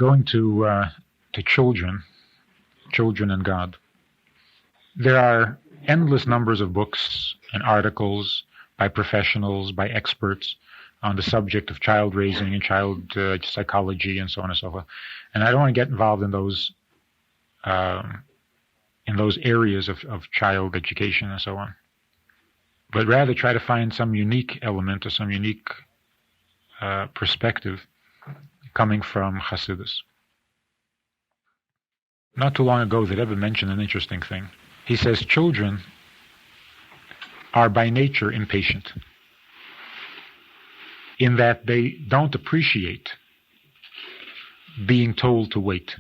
Going to children and God. There are endless numbers of books and articles by professionals, by experts on the subject of child raising and child psychology and so on and so forth. And I don't want to get involved in those areas of child education and so on, but rather try to find some unique element or some unique perspective coming from Hasidus. Not too long ago, the Rebbe mentioned an interesting thing. He says children are by nature impatient, in that they don't appreciate being told to wait.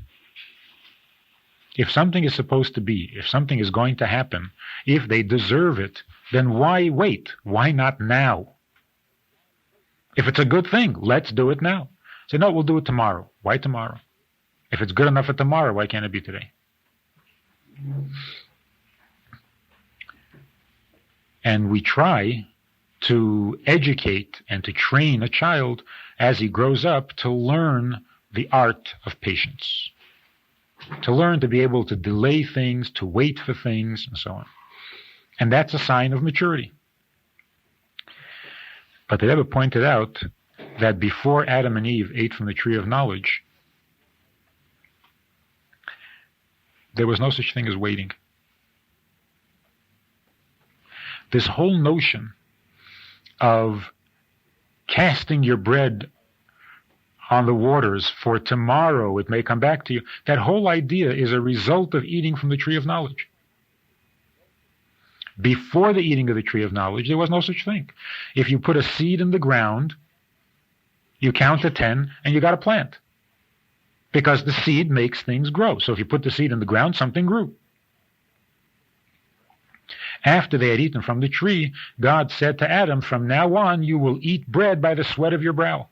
If something is supposed to be, if something is going to happen, if they deserve it, then why wait? Why not now? If it's a good thing, let's do it now. Say, no, we'll do it tomorrow. Why tomorrow? If it's good enough for tomorrow, why can't it be today? And we try to educate and to train a child as he grows up to learn the art of patience, to learn to be able to delay things, to wait for things, and so on. And that's a sign of maturity. But the Rebbe pointed out that before Adam and Eve ate from the tree of knowledge, there was no such thing as waiting. This whole notion of casting your bread on the waters for tomorrow, it may come back to you, that whole idea is a result of eating from the tree of knowledge. Before the eating of the tree of knowledge, there was no such thing. If you put a seed in the ground, you count to 10 and you got a plant. Because the seed makes things grow. So if you put the seed in the ground, something grew. After they had eaten from the tree, God said to Adam, from now on you will eat bread by the sweat of your brow.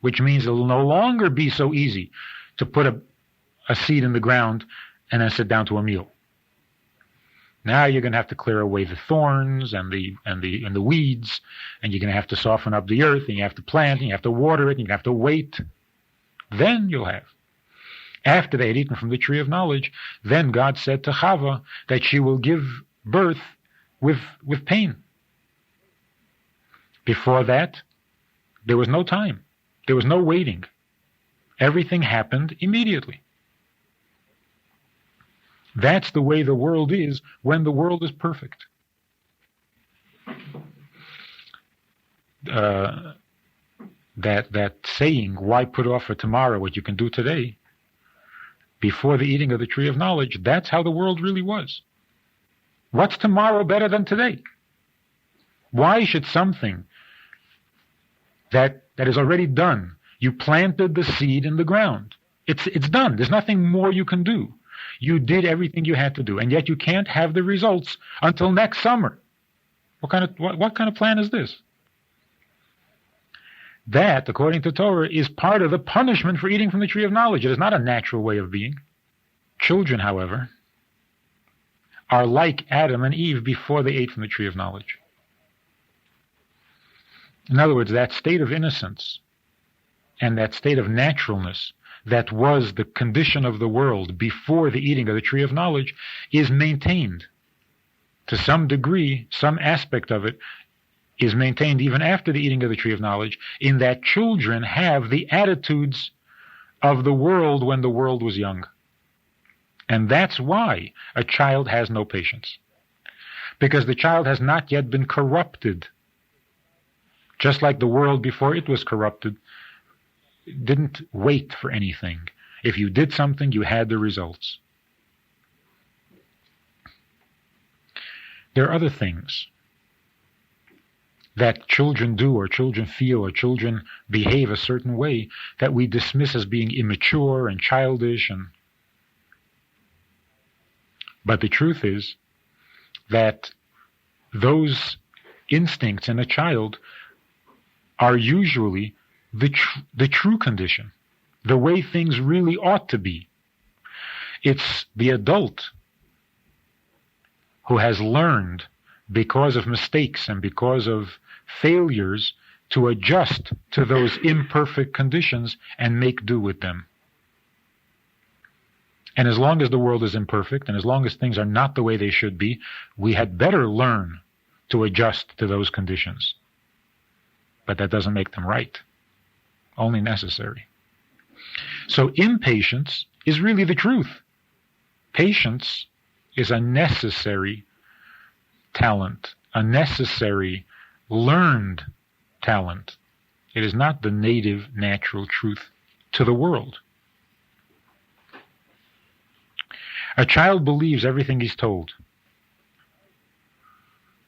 Which means it will no longer be so easy to put a seed in the ground and then sit down to a meal. Now you're going to have to clear away the thorns and the weeds, and you're going to have to soften up the earth, and you have to plant, and you have to water it, and you have to wait. Then you'll have. After they had eaten from the tree of knowledge, then God said to Chava that she will give birth with pain. Before that, there was no time. There was no waiting. Everything happened immediately. That's the way the world is when the world is perfect. That saying, why put off for tomorrow what you can do today, before the eating of the tree of knowledge, that's how the world really was. What's tomorrow better than today? Why should something that is already done, you planted the seed in the ground, it's done, there's nothing more you can do. You did everything you had to do, and yet you can't have the results until next summer. What kind of plan is this? That, according to Torah, is part of the punishment for eating from the tree of knowledge. It is not a natural way of being. Children, however, are like Adam and Eve before they ate from the tree of knowledge. In other words, that state of innocence and that state of naturalness that was the condition of the world before the eating of the tree of knowledge is maintained. To some degree, some aspect of it is maintained even after the eating of the tree of knowledge, in that children have the attitudes of the world when the world was young. And that's why a child has no patience. Because the child has not yet been corrupted. Just like the world before it was corrupted didn't wait for anything. If you did something, you had the results. There are other things that children do or children feel or children behave a certain way that we dismiss as being immature and childish. But the truth is that those instincts in a child are usually the true condition, the way things really ought to be. It's the adult who has learned, because of mistakes and because of failures, to adjust to those imperfect conditions and make do with them. And as long as the world is imperfect, and as long as things are not the way they should be, we had better learn to adjust to those conditions. But that doesn't make them right, only necessary. So impatience is really the truth. Patience is a necessary talent, a necessary learned talent. It is not the native, natural truth to the world. A child believes everything he's told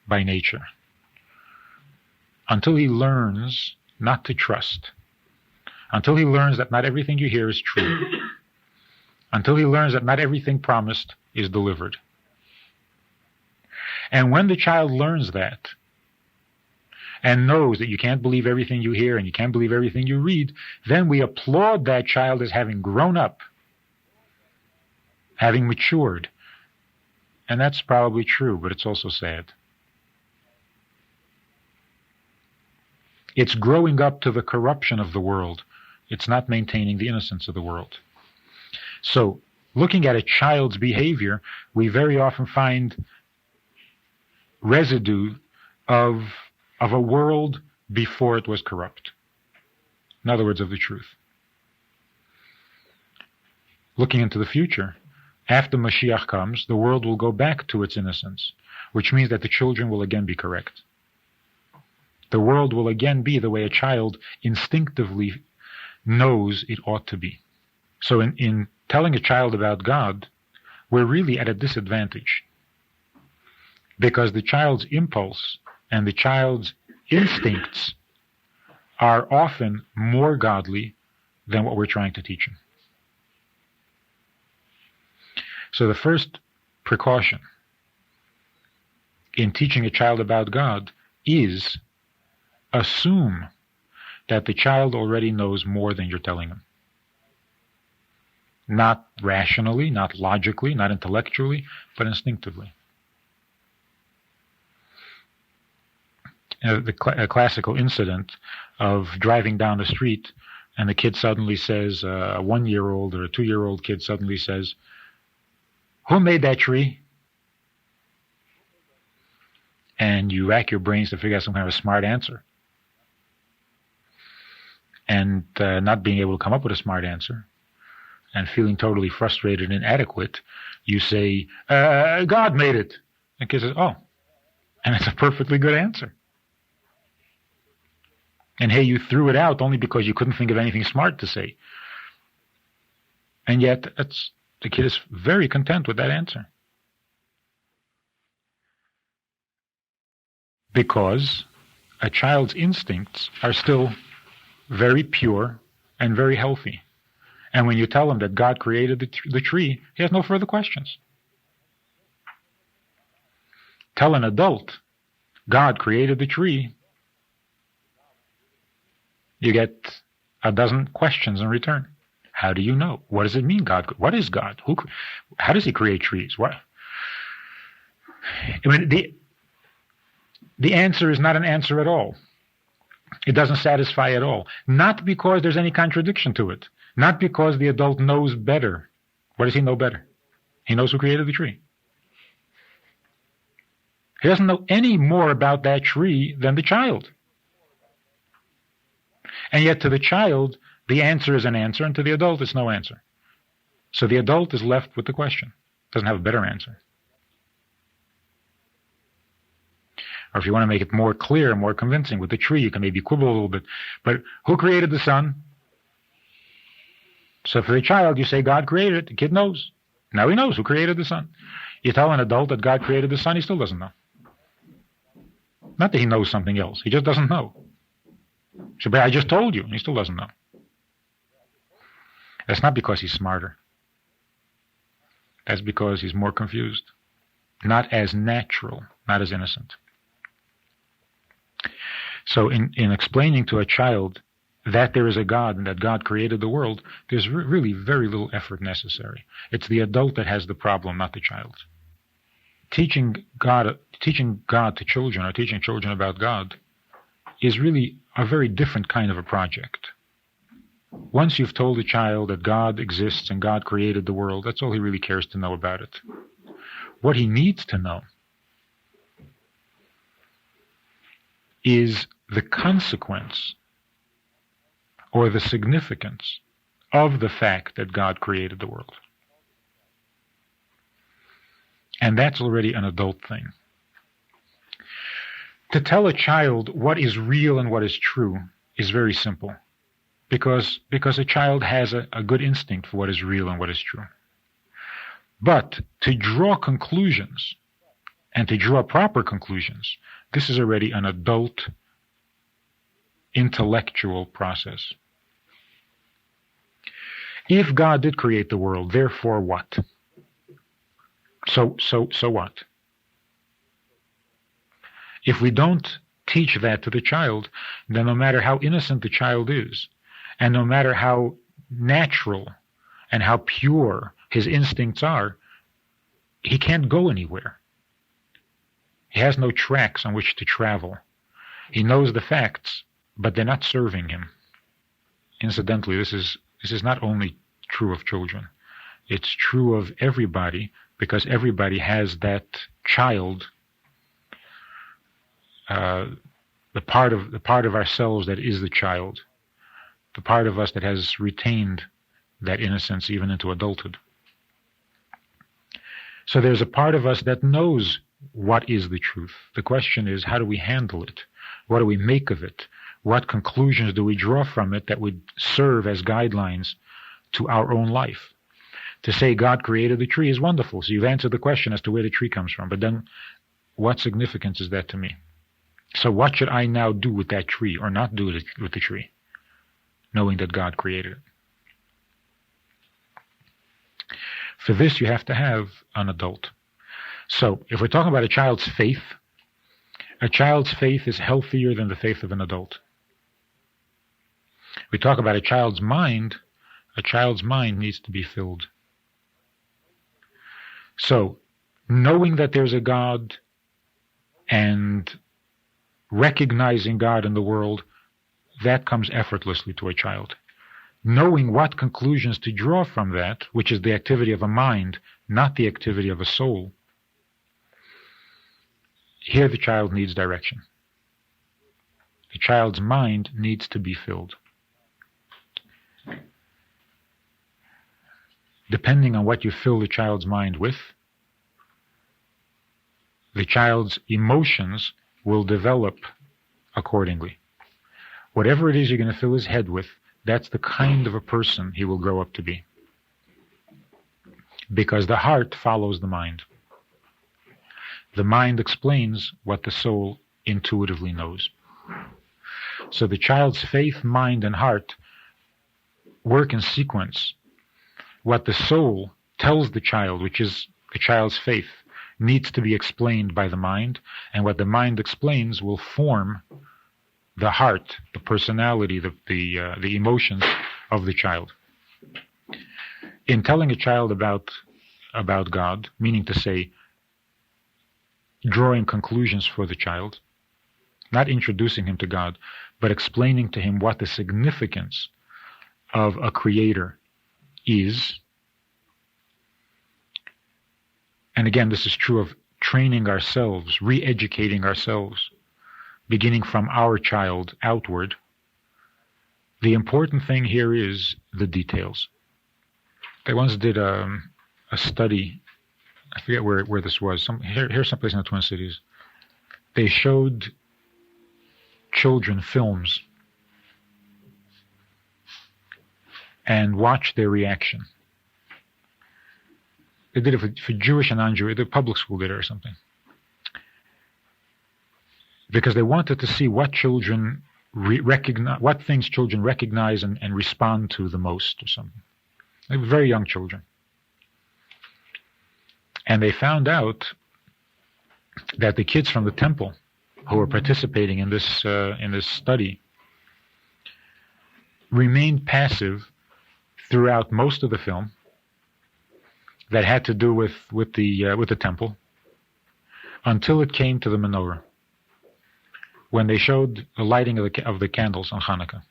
by nature until he learns not to trust, until he learns that not everything you hear is true, until he learns that not everything promised is delivered. And when the child learns that and knows that you can't believe everything you hear and you can't believe everything you read, then we applaud that child as having grown up, having matured. And that's probably true, but it's also sad. It's growing up to the corruption of the world. It's not maintaining the innocence of the world. So, looking at a child's behavior, we very often find residue of a world before it was corrupt. In other words, of the truth. Looking into the future, after Mashiach comes, the world will go back to its innocence, which means that the children will again be correct. The world will again be the way a child instinctively knows it ought to be. So in telling a child about God, we're really at a disadvantage, because the child's impulse and the child's instincts are often more godly than what we're trying to teach him. So the first precaution in teaching a child about God is assume that the child already knows more than you're telling him. Not rationally, not logically, not intellectually, but instinctively. A classical incident of driving down the street and the kid suddenly says, a 1-year-old or a 2-year-old kid suddenly says, "Who made that tree?" And you rack your brains to figure out some kind of a smart answer. And not being able to come up with a smart answer and feeling totally frustrated and inadequate, you say, God made it. And the kid says, "Oh." And it's a perfectly good answer. And hey, you threw it out only because you couldn't think of anything smart to say. And yet, the kid is very content with that answer. Because a child's instincts are still very pure and very healthy. And when you tell him that God created the tree, he has no further questions. Tell an adult, God created the tree, you get a dozen questions in return. How do you know? What does it mean, God? What is God? How does he create trees? What? I mean, the answer is not an answer at all. It doesn't satisfy at all. Not because there's any contradiction to it. Not because the adult knows better. What does he know better? He knows who created the tree. He doesn't know any more about that tree than the child. And yet to the child, the answer is an answer, and to the adult, it's no answer. So the adult is left with the question. Doesn't have a better answer. Or if you want to make it more clear, more convincing, with the tree, you can maybe quibble a little bit. But who created the sun? So for the child, you say God created it. The kid knows. Now he knows who created the sun. You tell an adult that God created the sun, he still doesn't know. Not that he knows something else. He just doesn't know. So, but I just told you, and he still doesn't know. That's not because he's smarter. That's because he's more confused. Not as natural, not as innocent. So in explaining to a child that there is a God and that God created the world, there's really very little effort necessary. It's the adult that has the problem, not the child. Teaching God to children, or teaching children about God, is really a very different kind of a project. Once you've told a child that God exists and God created the world, that's all he really cares to know about it. What he needs to know is the consequence or the significance of the fact that God created the world. And that's already an adult thing. To tell a child what is real and what is true is very simple, because a child has a good instinct for what is real and what is true. But to draw conclusions, and to draw proper conclusions, this is already an adult intellectual process. If God did create the world, therefore what? So what? If we don't teach that to the child, then no matter how innocent the child is, and no matter how natural and how pure his instincts are, he can't go anywhere. He has no tracks on which to travel. He knows the facts, but they're not serving him. Incidentally, this is not only true of children. It's true of everybody, because everybody has that child, the part of ourselves that is the child, the part of us that has retained that innocence even into adulthood. So there's a part of us that knows what is the truth. The question is, how do we handle it? What do we make of it? What conclusions do we draw from it that would serve as guidelines to our own life? To say God created the tree is wonderful. So you've answered the question as to where the tree comes from. But then what significance is that to me? So what should I now do with that tree or not do with the tree, knowing that God created it? For this, you have to have an adult. So if we're talking about a child's faith is healthier than the faith of an adult. We talk about a child's mind needs to be filled. So, knowing that there's a God and recognizing God in the world, that comes effortlessly to a child. Knowing what conclusions to draw from that, which is the activity of a mind, not the activity of a soul, here the child needs direction. The child's mind needs to be filled. Depending on what you fill the child's mind with, the child's emotions will develop accordingly. Whatever it is you're going to fill his head with, that's the kind of a person he will grow up to be. Because the heart follows the mind. The mind explains what the soul intuitively knows. So the child's faith, mind, and heart work in sequence. What the soul tells the child, which is the child's faith, needs to be explained by the mind, and what the mind explains will form the heart, the personality, the emotions of the child. In telling a child about God, meaning to say, drawing conclusions for the child, not introducing him to God, but explaining to him what the significance of a creator is. And again, this is true of training ourselves, re-educating ourselves, beginning from our child outward. The important thing here is the details. They once did a study, I forget where this was, here's someplace in the Twin Cities. They showed children films and watched their reaction. They did it for Jewish and non-Jewish. The public school did it or something. Because they wanted to see what children recognize, what things children recognize and respond to the most or something. They were very young children. And they found out that the kids from the temple who were participating in this study remained passive throughout most of the film that had to do with the temple, until it came to the menorah, when they showed the lighting of the candles on Hanukkah.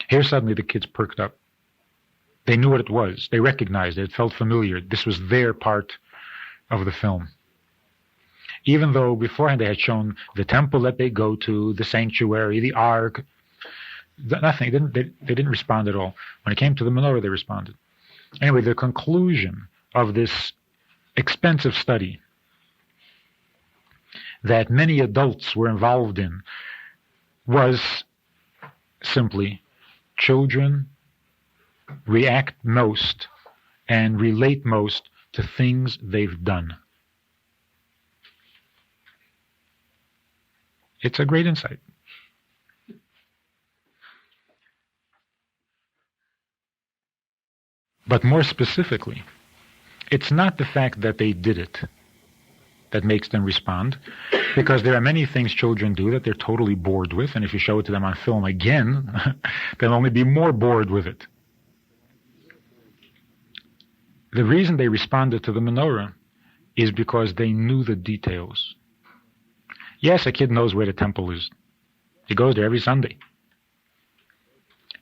Here suddenly the kids perked up. They knew what it was. They recognized it. It felt familiar. This was their part of the film. Even though beforehand they had shown the temple that they go to, the sanctuary, the ark, nothing. They didn't respond at all. When it came to the menorah, they responded. Anyway, the conclusion of this expensive study that many adults were involved in was simply children react most and relate most to things they've done. It's a great insight. But more specifically, it's not the fact that they did it that makes them respond, because there are many things children do that they're totally bored with, and if you show it to them on film again, they'll only be more bored with it. The reason they responded to the menorah is because they knew the details. Yes, a kid knows where the temple is. He goes there every Sunday.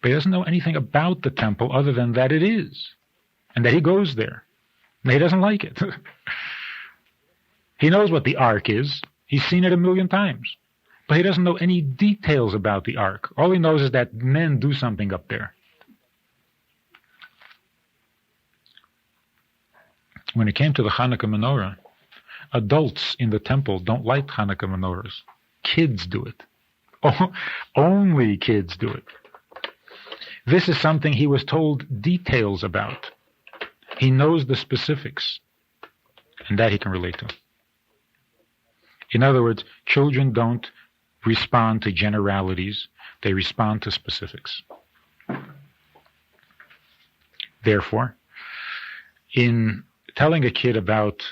But he doesn't know anything about the temple other than that it is, and that he goes there. And he doesn't like it. He knows what the ark is. He's seen it 1,000,000 times. But he doesn't know any details about the ark. All he knows is that men do something up there. When it came to the Hanukkah menorah, adults in the temple don't light Hanukkah menorahs. Kids do it. Only kids do it. This is something he was told details about. He knows the specifics, and that he can relate to. In other words, children don't respond to generalities, they respond to specifics. Therefore, in telling a kid about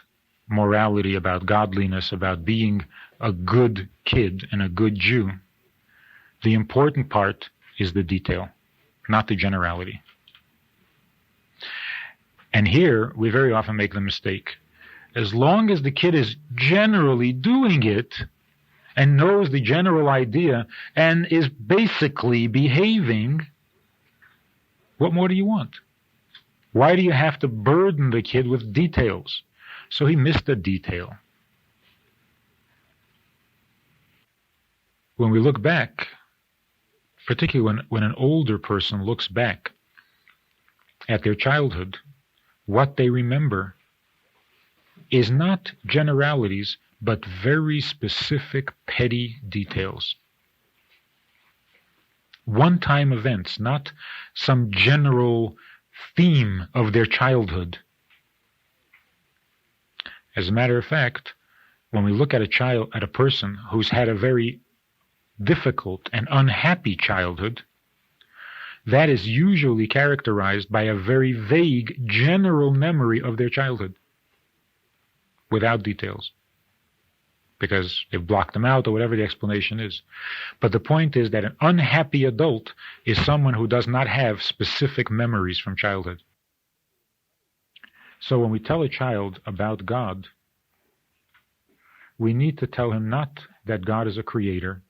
morality, about godliness, about being a good kid and a good Jew, the important part is the detail, not the generality. And here, we very often make the mistake. As long as the kid is generally doing it and knows the general idea and is basically behaving, what more do you want? Why do you have to burden the kid with details? So he missed a detail. When we look back, particularly when an older person looks back at their childhood, what they remember is not generalities, but very specific, petty details. One-time events, not some general theme of their childhood. As a matter of fact, when we look at a person who's had a very difficult and unhappy childhood, that is usually characterized by a very vague general memory of their childhood, without details, because they've blocked them out or whatever the explanation is. But the point is that an unhappy adult is someone who does not have specific memories from childhood. So when we tell a child about God, we need to tell him not that God is a creator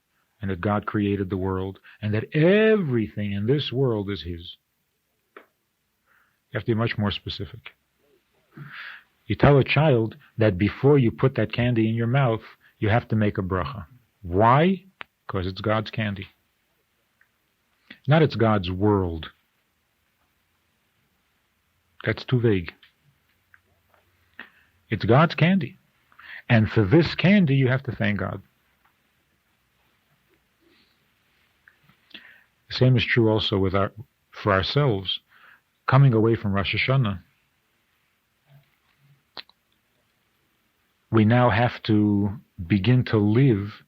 and that God created the world and that everything in this world is his. You have to be much more specific. You tell a child that before you put that candy in your mouth, you have to make a bracha. Why? Because it's God's candy. Not it's God's world. That's too vague. It's God's candy. And for this candy, you have to thank God. The same is true also for ourselves. Coming away from Rosh Hashanah, we now have to begin to live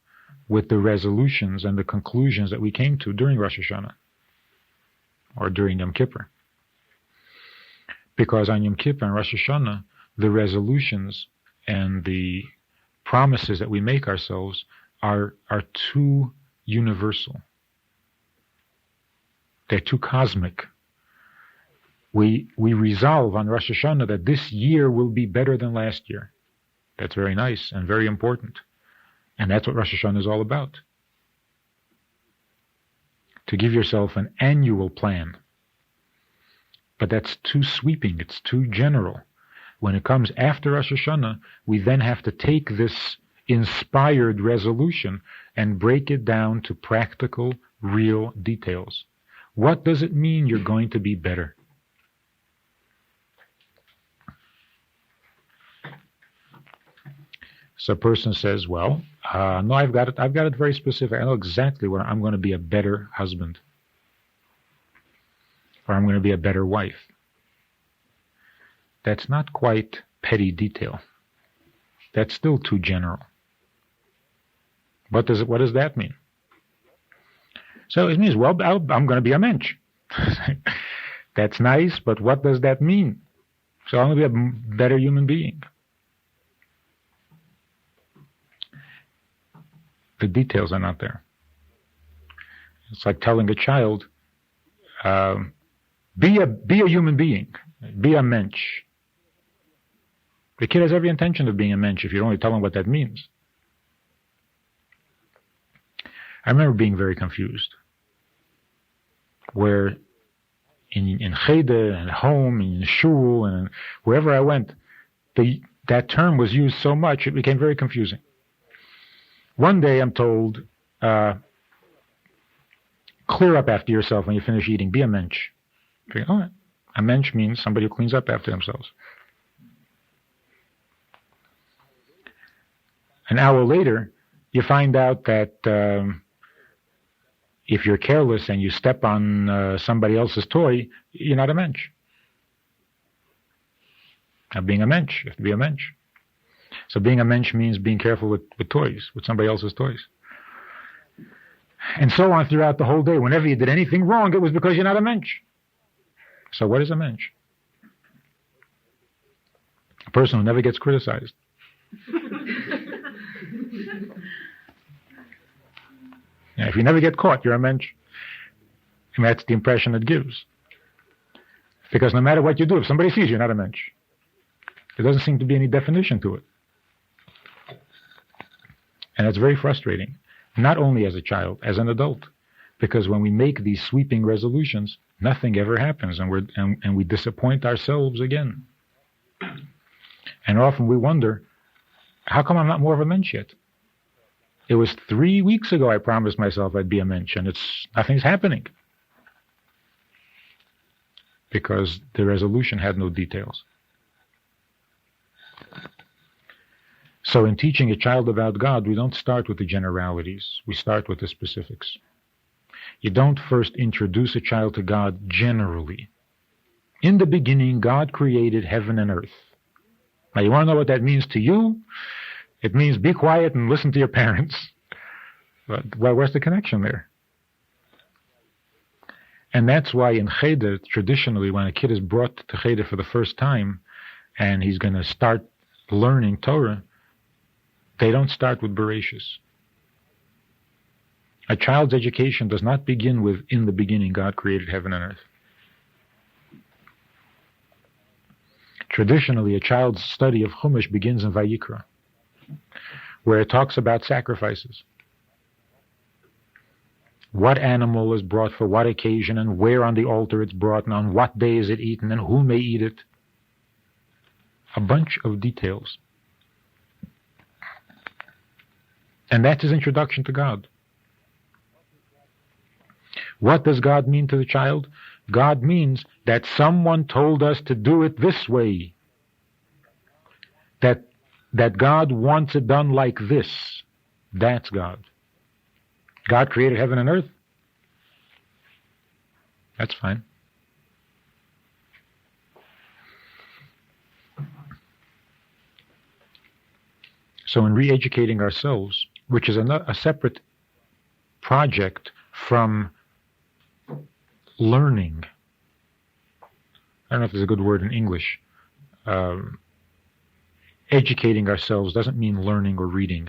with the resolutions and the conclusions that we came to during Rosh Hashanah or during Yom Kippur. Because on Yom Kippur and Rosh Hashanah, the resolutions and the promises that we make ourselves are too universal. They're too cosmic. We resolve on Rosh Hashanah that this year will be better than last year. That's very nice and very important. And that's what Rosh Hashanah is all about. to give yourself an annual plan. But that's too sweeping, it's too general. When it comes after Rosh Hashanah, we then have to take this inspired resolution and break it down to practical, real details. What does it mean you're going to be better? So a person says, well, no, I've got it very specific. I know exactly what I'm going to be a better husband. Or I'm going to be a better wife. That's not quite petty detail. That's still too general. What does that mean? So it means, well, I'm going to be a mensch. That's nice, but what does that mean? So I'm going to be a better human being. The details are not there. It's like telling a child, be a human being, be a mensch. The kid has every intention of being a mensch if you only tell him what that means. I remember being very confused, where in cheder and home and in shul and wherever I went, that term was used so much it became very confusing. One day I'm told, clear up after yourself when you finish eating, be a mensch. Oh, a mensch means somebody who cleans up after themselves. An hour later, you find out that if you're careless and you step on somebody else's toy, you're not a mensch. Now, being a mensch, you have to be a mensch. So being a mensch means being careful with toys, with somebody else's toys. And so on throughout the whole day. Whenever you did anything wrong, it was because you're not a mensch. So what is a mensch? A person who never gets criticized. Yeah, if you never get caught, you're a mensch. And that's the impression it gives. Because no matter what you do, if somebody sees you, you're not a mensch. There doesn't seem to be any definition to it. And it's very frustrating, not only as a child, as an adult. Because when we make these sweeping resolutions, nothing ever happens, and we disappoint ourselves again. And often we wonder, how come I'm not more of a mensch yet? It was 3 weeks ago I promised myself I'd be a mensch, and nothing's happening. Because the resolution had no details. So in teaching a child about God, we don't start with the generalities. We start with the specifics. You don't first introduce a child to God generally. In the beginning, God created heaven and earth. Now, you want to know what that means to you? It means be quiet and listen to your parents. But, well, where's the connection there? And that's why in cheder, traditionally, when a kid is brought to cheder for the first time, and he's going to start learning Torah, they don't start with Bereshis. A child's education does not begin with, in the beginning, God created heaven and earth. Traditionally, a child's study of Chumash begins in Vayikra, where it talks about sacrifices. What animal is brought for what occasion, and where on the altar it's brought, and on what day is it eaten, and who may eat it. A bunch of details. And that's his introduction to God. What does God mean to the child? God means that someone told us to do it this way. That God wants it done like this. That's God. God created heaven and earth. That's fine. So in re-educating ourselves, which is a separate project from learning. I don't know if there's a good word in English. Educating ourselves doesn't mean learning or reading.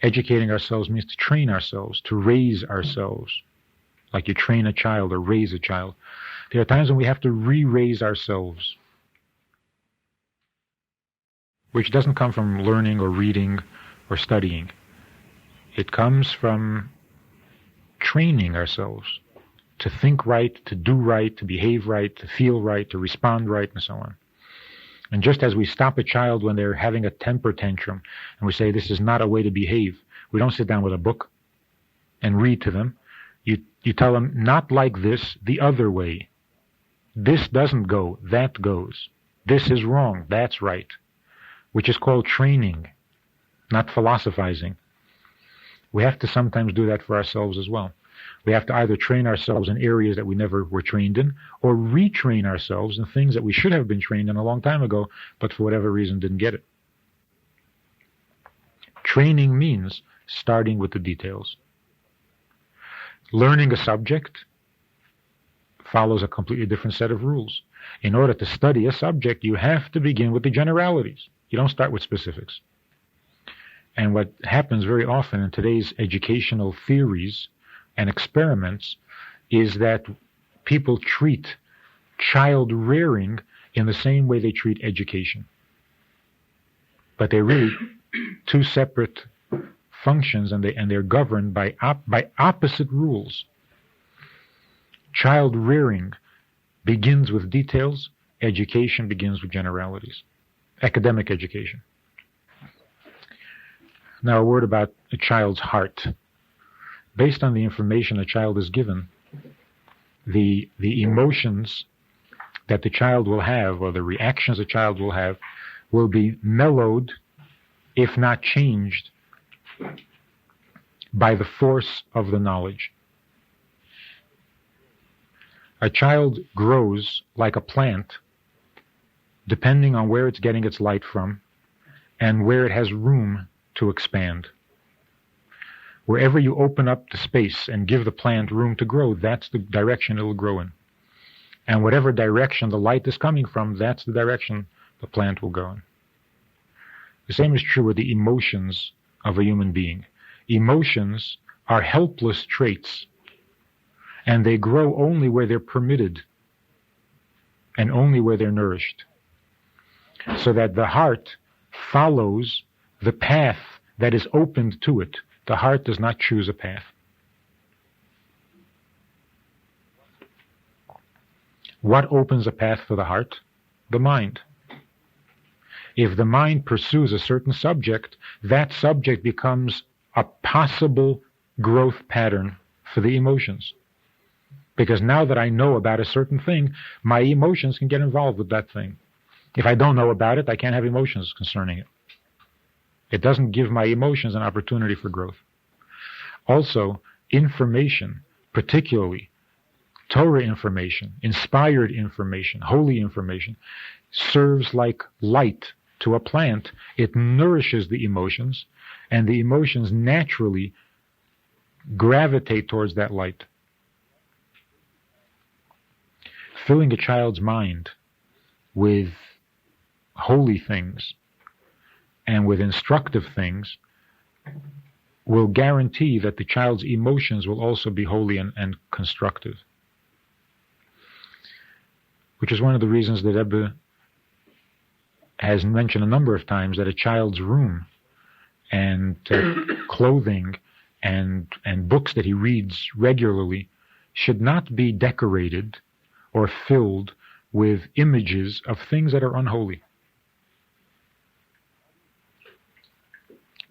Educating ourselves means to train ourselves, to raise ourselves, like you train a child or raise a child. There are times when we have to re-raise ourselves, which doesn't come from learning or reading or studying. It comes from training ourselves to think right, to do right, to behave right, to feel right, to respond right, and so on. And just as we stop a child when they're having a temper tantrum, and we say, this is not a way to behave, we don't sit down with a book and read to them. You tell them, not like this, the other way. This doesn't go, that goes. This is wrong, that's right. Which is called training, not philosophizing. We have to sometimes do that for ourselves as well. We have to either train ourselves in areas that we never were trained in, or retrain ourselves in things that we should have been trained in a long time ago, but for whatever reason didn't get it. Training means starting with the details. Learning a subject follows a completely different set of rules. In order to study a subject, you have to begin with the generalities. You don't start with specifics. And what happens very often in today's educational theories and experiments is that people treat child rearing in the same way they treat education. But they're really two separate functions, and they're governed by opposite rules. Child rearing begins with details, education begins with generalities. Academic education. Now a word about a child's heart. Based on the information a child is given, the emotions that the child will have, or the reactions a child will have, will be mellowed, if not changed, by the force of the knowledge. A child grows like a plant, depending on where it's getting its light from, and where it has room to expand. Wherever you open up the space and give the plant room to grow, that's the direction it will grow in. And whatever direction the light is coming from, that's the direction the plant will go in. The same is true with the emotions of a human being. Emotions are helpless traits, and they grow only where they're permitted and only where they're nourished. So that the heart follows the path that is opened to it. The heart does not choose a path. What opens a path for the heart? The mind. If the mind pursues a certain subject, that subject becomes a possible growth pattern for the emotions. Because now that I know about a certain thing, my emotions can get involved with that thing. If I don't know about it, I can't have emotions concerning it. It doesn't give my emotions an opportunity for growth. Also, information, particularly Torah information, inspired information, holy information, serves like light to a plant. It nourishes the emotions, and the emotions naturally gravitate towards that light. Filling a child's mind with holy things and with instructive things will guarantee that the child's emotions will also be holy and constructive. Which is one of the reasons that Rabbi has mentioned a number of times that a child's room and clothing and books that he reads regularly should not be decorated or filled with images of things that are unholy.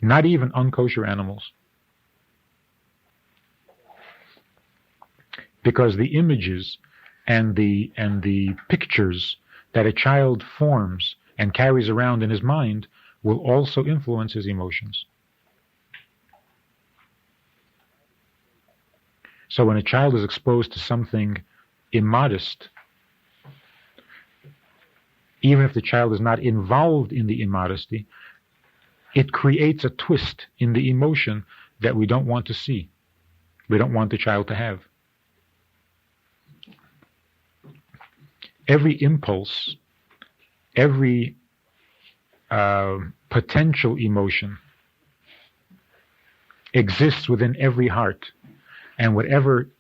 Not even unkosher animals. Because the images and the pictures that a child forms and carries around in his mind will also influence his emotions. So when a child is exposed to something immodest, even if the child is not involved in the immodesty, it creates a twist in the emotion that we don't want to see. We don't want the child to have. Every impulse, every potential emotion exists within every heart, and whatever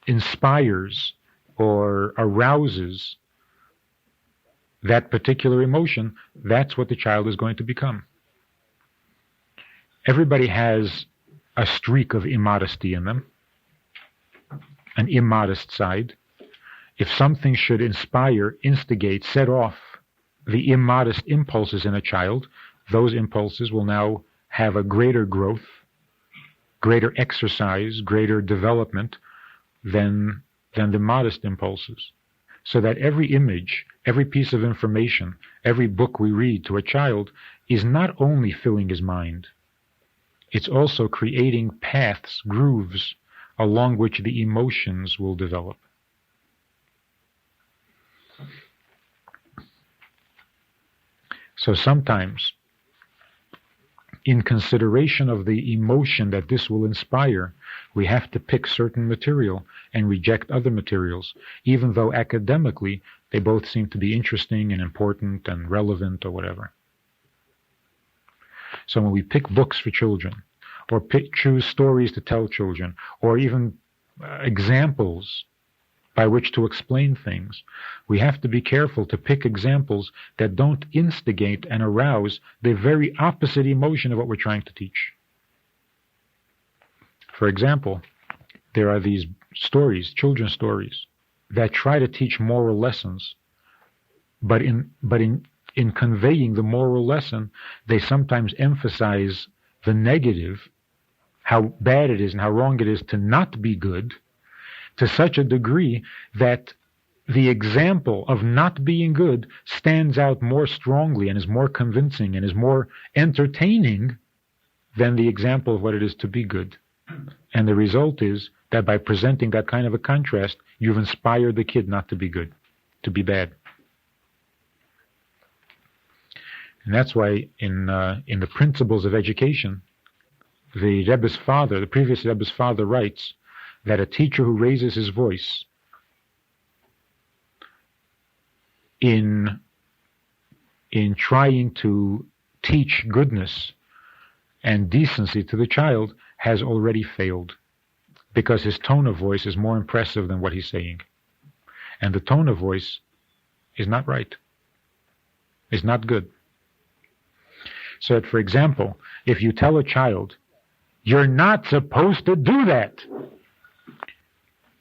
inspires or arouses that particular emotion, that's what the child is going to become. Everybody has a streak of immodesty in them. an immodest side. If something should inspire, instigate, set off the immodest impulses in a child, those impulses will now have a greater growth, greater exercise, greater development than the modest impulses. So that every image, every piece of information, every book we read to a child is not only filling his mind, it's also creating paths, grooves, along which the emotions will develop. So sometimes, in consideration of the emotion that this will inspire, we have to pick certain material and reject other materials, even though academically they both seem to be interesting and important and relevant or whatever. So when we pick books for children, or choose stories to tell children, or even examples by which to explain things, we have to be careful to pick examples that don't instigate and arouse the very opposite emotion of what we're trying to teach. For example, there are these stories, children's stories, that try to teach moral lessons, but in conveying the moral lesson, they sometimes emphasize the negative, how bad it is and how wrong it is to not be good, to such a degree that the example of not being good stands out more strongly and is more convincing and is more entertaining than the example of what it is to be good. And the result is that by presenting that kind of a contrast, you've inspired the kid not to be good, to be bad. And that's why in the Principles of Education, the previous Rebbe's father writes that a teacher who raises his voice in trying to teach goodness and decency to the child has already failed, because his tone of voice is more impressive than what he's saying. And the tone of voice is not right, is not good. So that, for example, if you tell a child, "You're not supposed to do that,"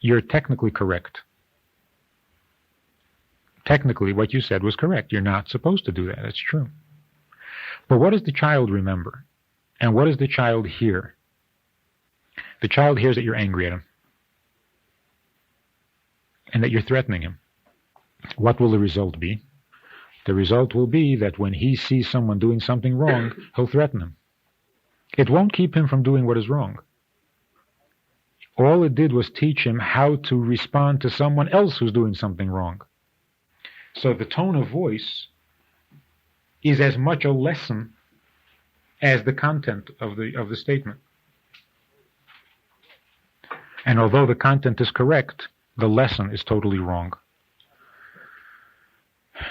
you're technically correct. Technically, what you said was correct. You're not supposed to do that. That's true. But what does the child remember? And what does the child hear? The child hears that you're angry at him and that you're threatening him. What will the result be? The result will be that when he sees someone doing something wrong, he'll threaten him. It won't keep him from doing what is wrong. All it did was teach him how to respond to someone else who's doing something wrong. So the tone of voice is as much a lesson as the content of the statement. And although the content is correct, the lesson is totally wrong.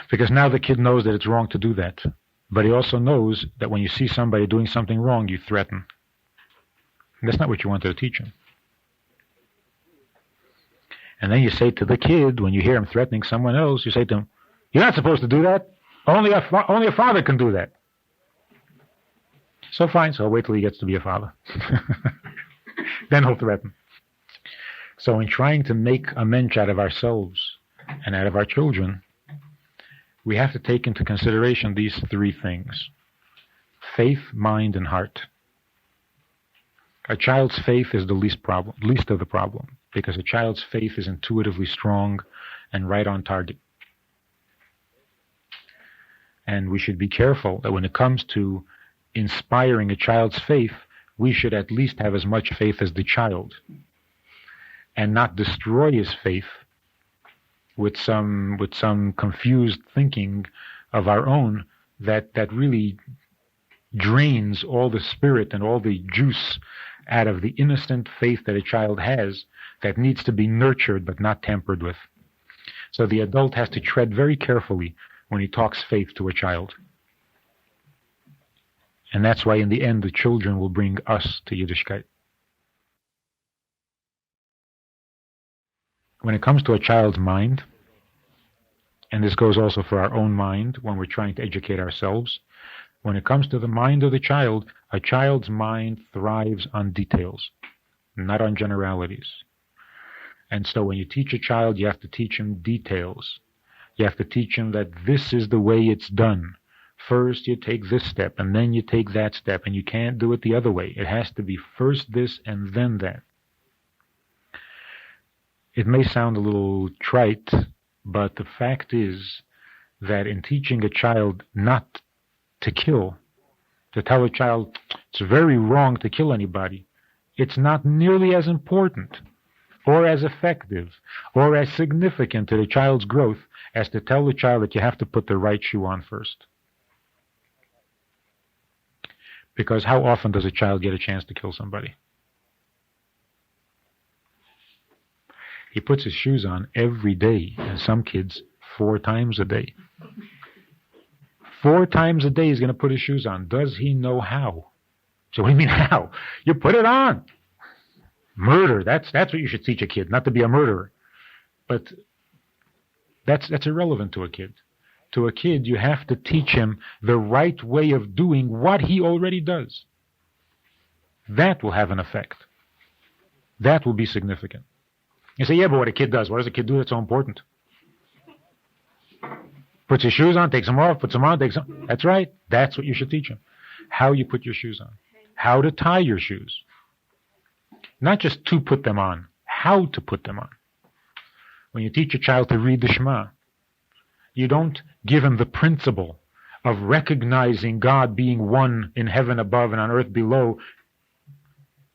Because now the kid knows that it's wrong to do that. But he also knows that when you see somebody doing something wrong, you threaten. And that's not what you wanted to teach him. And then you say to the kid, when you hear him threatening someone else, you say to him, "You're not supposed to do that. Only a father can do that." So fine, so I'll wait till he gets to be a father. Then he'll threaten. So in trying to make a mensch out of ourselves and out of our children, we have to take into consideration these three things: faith, mind, and heart. A child's faith is the least of the problem, because a child's faith is intuitively strong and right on target. And we should be careful that when it comes to inspiring a child's faith, we should at least have as much faith as the child, and not destroy his faith with some confused thinking of our own that really drains all the spirit and all the juice out of the innocent faith that a child has, that needs to be nurtured but not tampered with. So the adult has to tread very carefully when he talks faith to a child. And that's why in the end the children will bring us to Yiddishkeit. When it comes to a child's mind, and this goes also for our own mind when we're trying to educate ourselves, when it comes to the mind of the child, a child's mind thrives on details, not on generalities. And so when you teach a child, you have to teach him details. You have to teach him that this is the way it's done. First you take this step, and then you take that step, and you can't do it the other way. It has to be first this and then that. It may sound a little trite, but the fact is that in teaching a child not to kill, to tell a child it's very wrong to kill anybody, it's not nearly as important or as effective or as significant to the child's growth as to tell the child that you have to put the right shoe on first. Because how often does a child get a chance to kill somebody? He puts his shoes on every day, and some kids 4 times a day. 4 times a day he's going to put his shoes on. Does he know how? So what do you mean how? You put it on. Murder, that's what you should teach a kid, not to be a murderer. But that's irrelevant to a kid. To a kid, you have to teach him the right way of doing what he already does. That will have an effect. That will be significant. You say, yeah, but what a kid does, what does a kid do that's so important? Puts his shoes on, takes them off, puts them on, takes them. That's right. That's what you should teach him. How you put your shoes on. How to tie your shoes. Not just to put them on, how to put them on. When you teach a child to read the Shema, you don't give him the principle of recognizing God being one in heaven above and on earth below.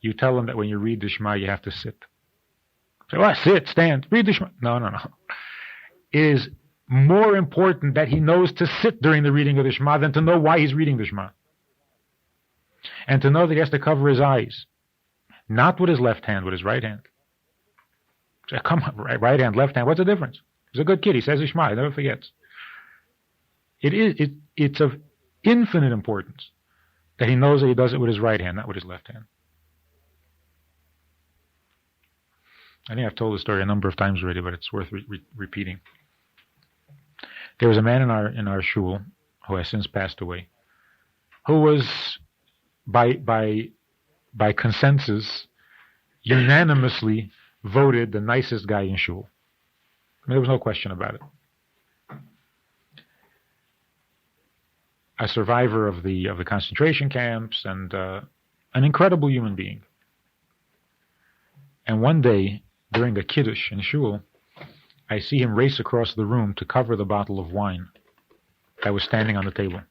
You tell him that when you read the Shema, you have to sit. Say, well, sit, stand, read the Shema. No. It is more important that he knows to sit during the reading of the Shema than to know why he's reading the Shema. And to know that he has to cover his eyes. Not with his left hand, with his right hand. Say, come on, right hand, left hand, what's the difference? He's a good kid, he says the Shema, he never forgets. It's of infinite importance that he knows that he does it with his right hand, not with his left hand. I think I've told the story a number of times already, but it's worth repeating. There was a man in our shul who has since passed away, who was by consensus unanimously voted the nicest guy in shul. There was no question about it. A survivor of the concentration camps and an incredible human being. And one day, during a kiddush in shul, I see him race across the room to cover the bottle of wine that was standing on the table.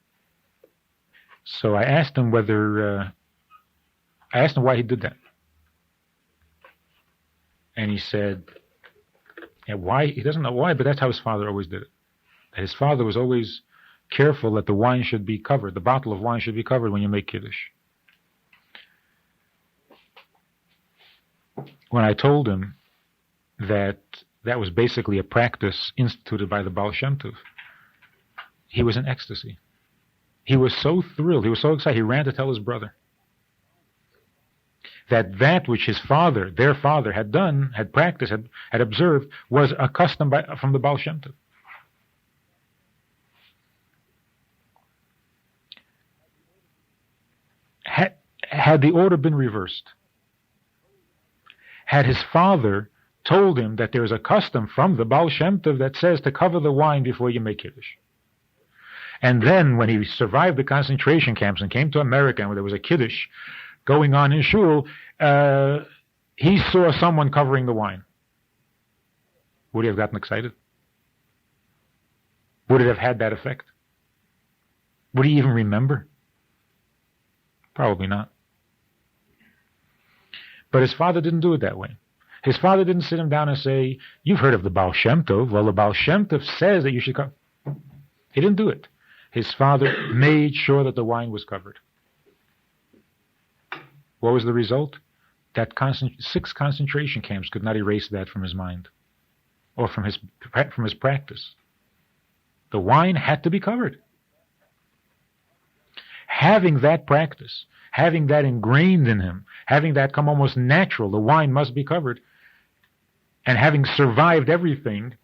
So I asked him why he did that. And he said, yeah, why? He doesn't know why, but that's how his father always did it. His father was always careful that the wine should be covered, the bottle of wine should be covered when you make kiddush. When I told him that was basically a practice instituted by the Baal Shem Tov, he was in ecstasy. He was so thrilled, he was so excited, he ran to tell his brother that which his father, their father, had done, had practiced, had observed, was a custom from the Baal Shem Tov. Had the order been reversed, had his father told him that there is a custom from the Baal Shem Tov that says to cover the wine before you make Kiddush, and then when he survived the concentration camps and came to America and there was a Kiddush going on in shul, he saw someone covering the wine, would he have gotten excited? Would it have had that effect? Would he even remember? Probably not. But his father didn't do it that way. His father didn't sit him down and say, you've heard of the Baal Shem Tov. Well, the Baal Shem Tov says that you should cover. He didn't do it. His father made sure that the wine was covered. What was the result? That 6 concentration camps could not erase that from his mind or from his practice. The wine had to be covered. Having that practice, having that ingrained in him, having that come almost natural, the wine must be covered, and having survived everything,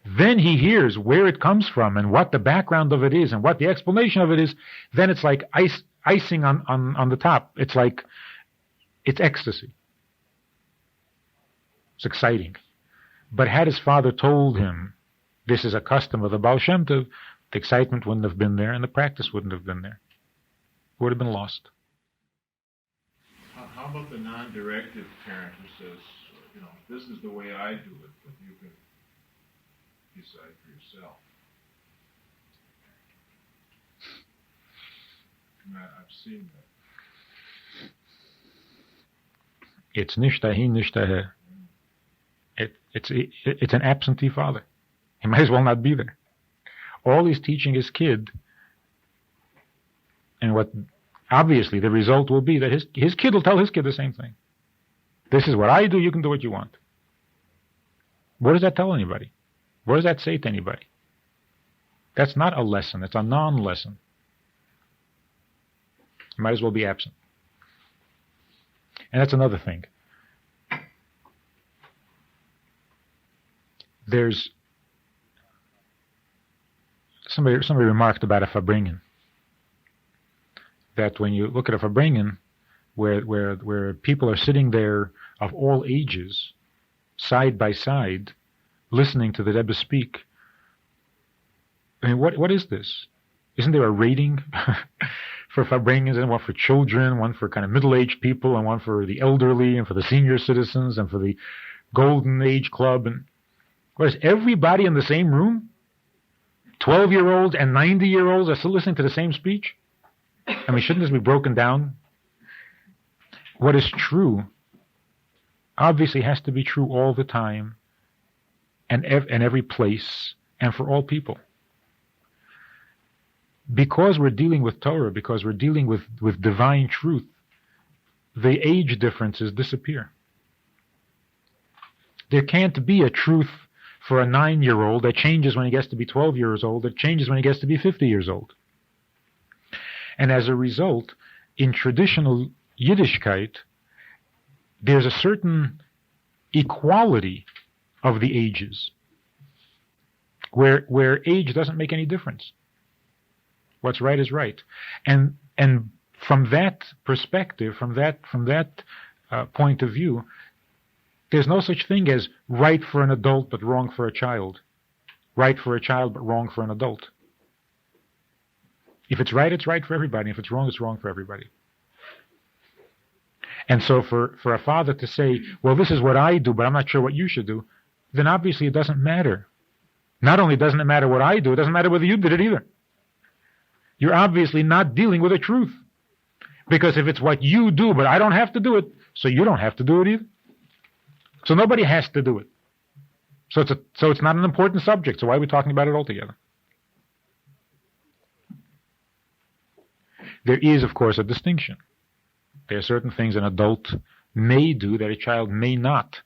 then he hears where it comes from and what the background of it is and what the explanation of it is. Then it's like icing on the top. It's like, it's ecstasy. It's exciting. But had his father told him, this is a custom of the Baal Shem Tov, the excitement wouldn't have been there and the practice wouldn't have been there. It would have been lost. How about the non-directive parent who says, this is the way I do it, but you can decide for yourself? I've seen that. It's nishtahi, nishtahe. It's an absentee father. He might as well not be there. All he's teaching his kid, and what obviously the result will be that his kid will tell his kid the same thing. This is what I do, you can do what you want. What does that tell anybody? What does that say to anybody? That's not a lesson, it's a non-lesson. You might as well be absent. And that's another thing. There's somebody remarked about a Farbrengen, that when you look at a Farbrengen where people are sitting there of all ages, side by side, listening to the Rebbe speak, I mean, what is this? Isn't there a rating for Farbrengens, and one for children, one for kind of middle-aged people, and one for the elderly, and for the senior citizens, and for the Golden Age Club? And what is everybody in the same room? 12-year-olds and 90-year-olds are still listening to the same speech? I mean, shouldn't this be broken down? What is true obviously has to be true all the time, and every place, and for all people. Because we're dealing with Torah, because we're dealing with divine truth, the age differences disappear. There can't be a truth for a 9-year-old that changes when he gets to be 12 years old, that changes when he gets to be 50 years old. And as a result, in traditional Yiddishkeit, there's a certain equality of the ages, where age doesn't make any difference. What's right is right. And from that perspective, from that point of view, there's no such thing as right for an adult but wrong for a child. Right for a child but wrong for an adult. If it's right for everybody. If it's wrong for everybody. And so for a father to say, well, this is what I do, but I'm not sure what you should do, then obviously it doesn't matter. Not only doesn't it matter what I do, it doesn't matter whether you did it either. You're obviously not dealing with the truth. Because if it's what you do, but I don't have to do it, so you don't have to do it either. So nobody has to do it. So it's not an important subject, so why are we talking about it altogether? There is, of course, a distinction. There are certain things an adult may do that a child may not.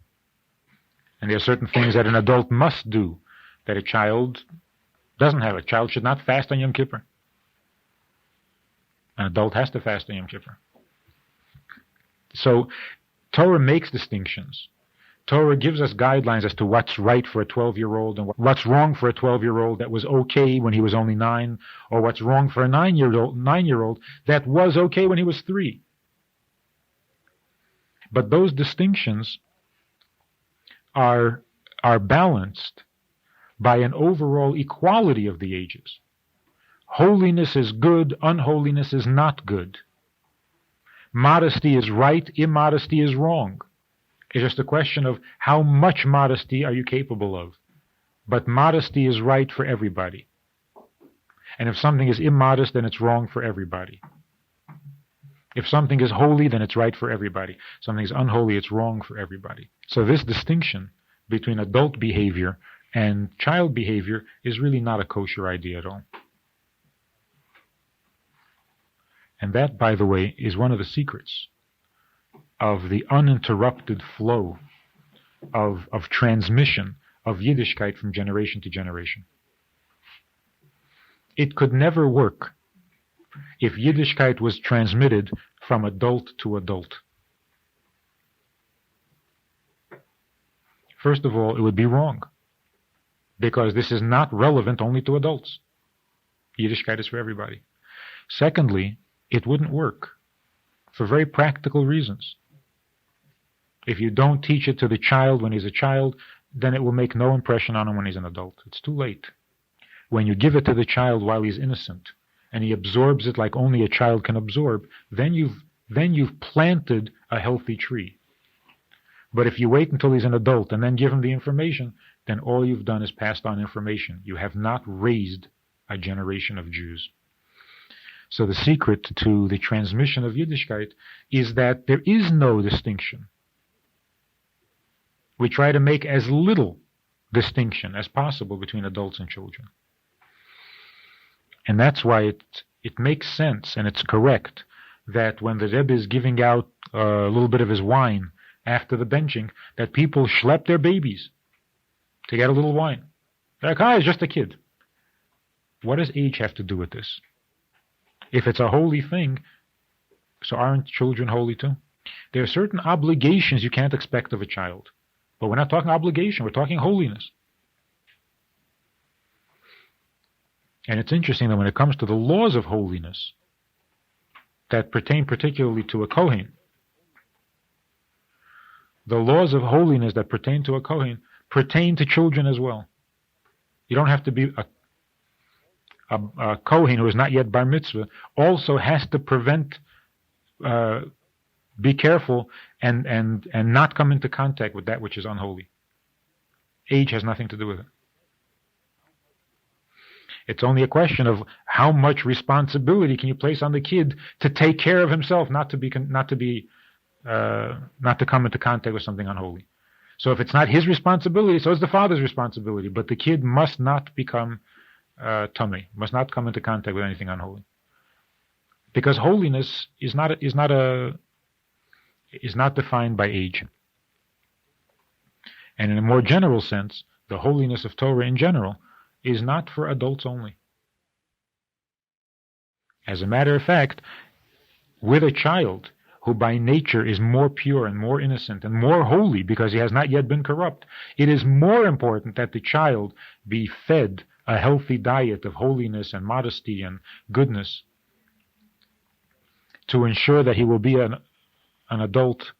And there are certain things that an adult must do that a child doesn't have. A child should not fast on Yom Kippur. An adult has to fast on Yom Kippur. So Torah makes distinctions. Torah gives us guidelines as to what's right for a 12-year-old and what's wrong for a 12-year-old that was okay when he was only 9, or what's wrong for a 9-year-old that was okay when he was 3. But those distinctions are balanced by an overall equality of the ages. Holiness is good, unholiness is not good. Modesty is right, immodesty is wrong. It's just a question of how much modesty are you capable of. But modesty is right for everybody. And if something is immodest, then it's wrong for everybody. If something is holy, then it's right for everybody. Something is unholy, it's wrong for everybody. So this distinction between adult behavior and child behavior is really not a kosher idea at all. And that, by the way, is one of the secrets of the uninterrupted flow of transmission of Yiddishkeit from generation to generation. It could never work if Yiddishkeit was transmitted from adult to adult. First of all, it would be wrong, because this is not relevant only to adults. Yiddishkeit is for everybody. Secondly, it wouldn't work for very practical reasons. If you don't teach it to the child when he's a child, then it will make no impression on him when he's an adult. It's too late. When you give it to the child while he's innocent, and he absorbs it like only a child can absorb, then you've planted a healthy tree. But if you wait until he's an adult and then give him the information, then all you've done is passed on information. You have not raised a generation of Jews. So the secret to the transmission of Yiddishkeit is that there is no distinction. We try to make as little distinction as possible between adults and children. And that's why it makes sense and it's correct that when the Rebbe is giving out a little bit of his wine after the benching, that people schlep their babies to get a little wine. They're like, it's just a kid. What does age have to do with this? If it's a holy thing, so aren't children holy too? There are certain obligations you can't expect of a child. But we're not talking obligation, we're talking holiness. And it's interesting that when it comes to the laws of holiness that pertain particularly to a Kohen, the laws of holiness that pertain to a Kohen pertain to children as well. You don't have to be a Kohen who is not yet bar mitzvah, also has to be careful and not come into contact with that which is unholy. Age has nothing to do with it. It's only a question of how much responsibility can you place on the kid to take care of himself, not to come into contact with something unholy. So if it's not his responsibility, so it's the father's responsibility. But the kid must not become tummy, must not come into contact with anything unholy, because holiness is not defined by age. And in a more general sense, the holiness of Torah in general is not for adults only. As a matter of fact, with a child who by nature is more pure and more innocent and more holy because he has not yet been corrupt, it is more important that the child be fed a healthy diet of holiness and modesty and goodness to ensure that he will be an adult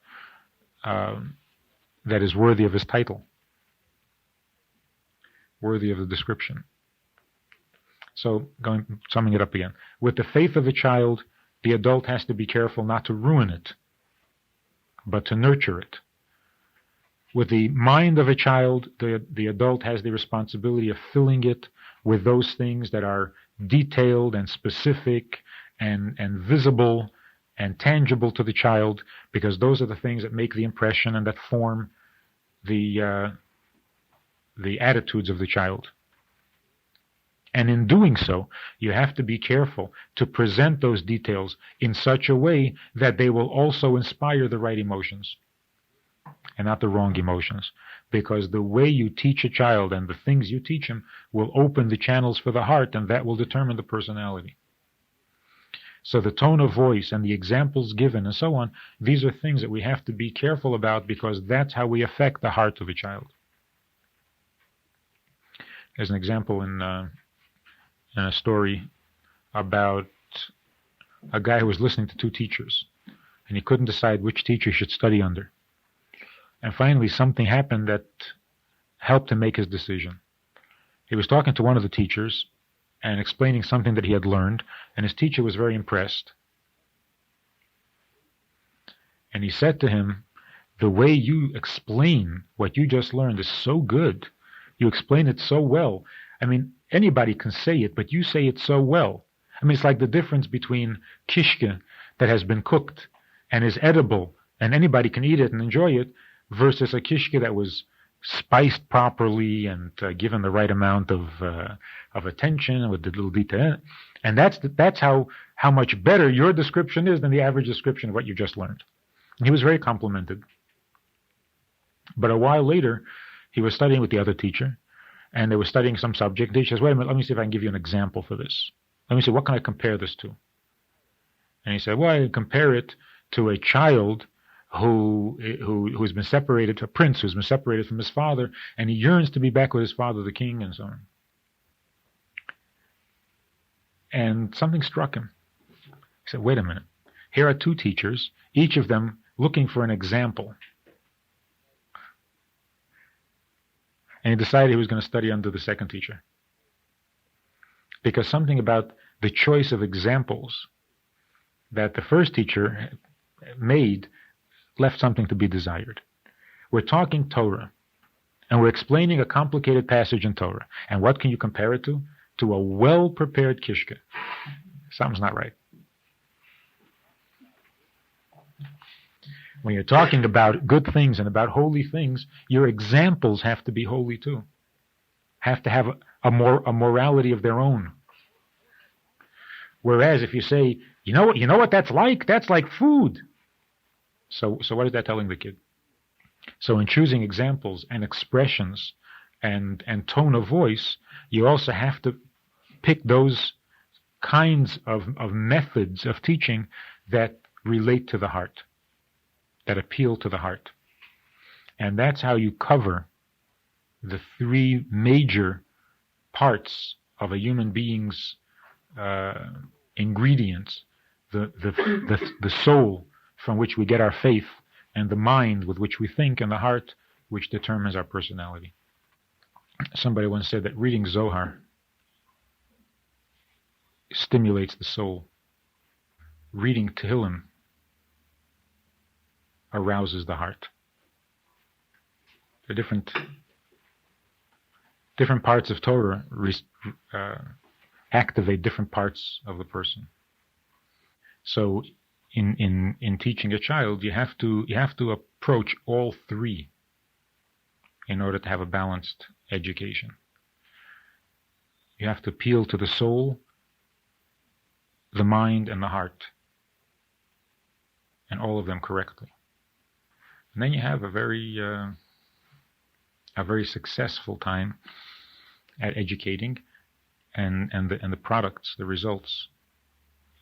that is worthy of his title, worthy of the description. So, summing it up again. With the faith of a child, the adult has to be careful not to ruin it, but to nurture it. With the mind of a child, the adult has the responsibility of filling it with those things that are detailed and specific and visible and tangible to the child, because those are the things that make the impression and that form the attitudes of the child. And in doing so, you have to be careful to present those details in such a way that they will also inspire the right emotions and not the wrong emotions. Because the way you teach a child and the things you teach him will open the channels for the heart, and that will determine the personality. So the tone of voice and the examples given and so on, these are things that we have to be careful about, because that's how we affect the heart of a child. There's an example in a story about a guy who was listening to two teachers, and he couldn't decide which teacher he should study under. And finally something happened that helped him make his decision. He was talking to one of the teachers and explaining something that he had learned, and his teacher was very impressed. And he said to him, "The way you explain what you just learned is so good. You explain it so well. I mean, anybody can say it, but you say it so well. I mean, it's like the difference between kishke that has been cooked and is edible, and anybody can eat it and enjoy it, versus a kishke that was spiced properly and given the right amount of attention with the little detail. And that's how much better your description is than the average description of what you just learned." And he was very complimented. But a while later, he was studying with the other teacher, and they were studying some subject. He says, "Wait a minute, let me see if I can give you an example for this. Let me see, what can I compare this to?" And he said, "Well, I can compare it to a child who's been separated, a prince who's been separated from his father, and he yearns to be back with his father, the king, and so on." And something struck him. He said, "Wait a minute. Here are two teachers, each of them looking for an example. And he decided he was going to study under the second teacher. Because something about the choice of examples that the first teacher made left something to be desired. We're talking Torah, and we're explaining a complicated passage in Torah. And what can you compare it to? To a well-prepared kishka. Something's not right. When you're talking about good things and about holy things, your examples have to be holy too. Have to have a morality of their own. Whereas if you say, you know what that's like? That's like food. So what is that telling the kid? So in choosing examples and expressions and tone of voice, you also have to pick those kinds of methods of teaching that relate to the heart, that appeal to the heart. And that's how you cover the three major parts of a human being's ingredients, the soul from which we get our faith, and the mind with which we think, and the heart which determines our personality. Somebody once said that reading Zohar stimulates the soul. Reading Tehillim arouses the heart. The different parts of Torah activate different parts of the person. So in teaching a child, you have to approach all three in order to have a balanced education. You have to appeal to the soul, the mind, and the heart, and all of them correctly. And then you have a very successful time at educating, and the products, the results,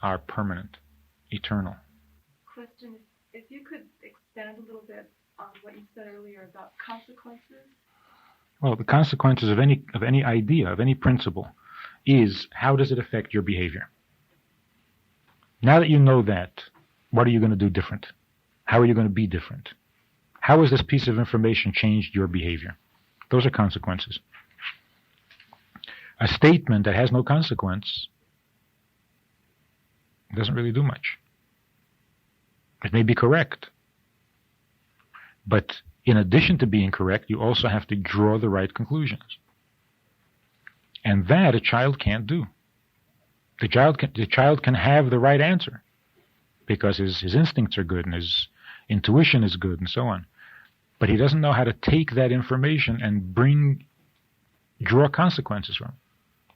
are permanent, eternal. Question: if you could expand a little bit on what you said earlier about consequences. Well, the consequences of any idea, of any principle, is how does it affect your behavior? Now that you know that, what are you going to do different? How are you going to be different? How has this piece of information changed your behavior? Those are consequences. A statement that has no consequence doesn't really do much. It may be correct, but in addition to being correct, you also have to draw the right conclusions. And that a child can't do. The child can have the right answer because his instincts are good and his intuition is good and so on. But he doesn't know how to take that information and draw consequences from it,